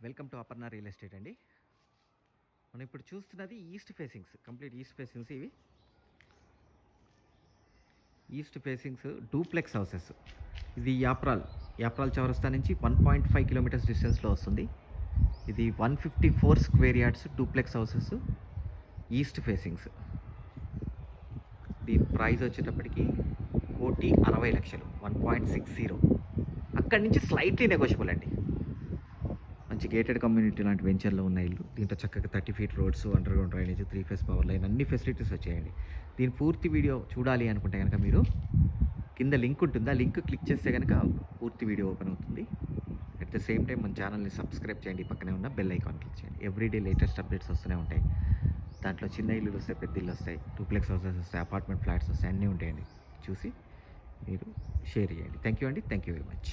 Welcome to Aparna real estate అండి. మనం ఇప్పుడు చూస్తున్నది east facings, complete east facings. ఇవి ఈస్ట్ ఫేసింగ్స్ డూప్లెక్స్ హౌసెస్. ఇది యాప్రాల్ చౌరస్తా నుంచి 1.5 కిలోమీటర్స్ డిస్టెన్స్లో వస్తుంది. ఇది 154 square yards duplex houses, east facings. దీని ప్రైస్ వచ్చేటప్పటికి 1,60,00,000, 1.60. అక్కడి నుంచి స్లైట్లీ నెగోషియబుల్ అండి. మంచి గేటెడ్ కమ్యూనిటీ లాంటి వెంచర్లో ఉన్న ఇల్లు. దీంట్లో చక్కగా 30 feet roads, under ground drainage, 3 phase power line, అన్ని ఫెసిలిటీస్ వచ్చాయండి. దీని పూర్తి వీడియో చూడాలి అనుకుంటే కనుక మీరు కింద లింక్ ఉంటుంది, ఆ లింక్ క్లిక్ చేస్తే కనుక పూర్తి వీడియో ఓపెన్ అవుతుంది. అట్ ద సేమ్ టైం మన ఛానల్ని సబ్స్క్రైబ్ చేయండి, పక్కనే ఉన్న బెల్ ఐకాన్ క్లిక్ చేయండి. ఎవ్రీడే లేటెస్ట్ అప్డేట్స్ వస్తూనే ఉంటాయి. దాంట్లో చిన్న ఇల్లులు వస్తాయి, పెద్ద ఇల్లు వస్తాయి, డూప్లెక్స్ హౌసెస్ వస్తాయి, అపార్ట్మెంట్ ఫ్లాట్స్ వస్తాయి, అన్నీ ఉంటాయండి. చూసి మీరు షేర్ చేయండి. థ్యాంక్ యూ అండి. Thank you very much.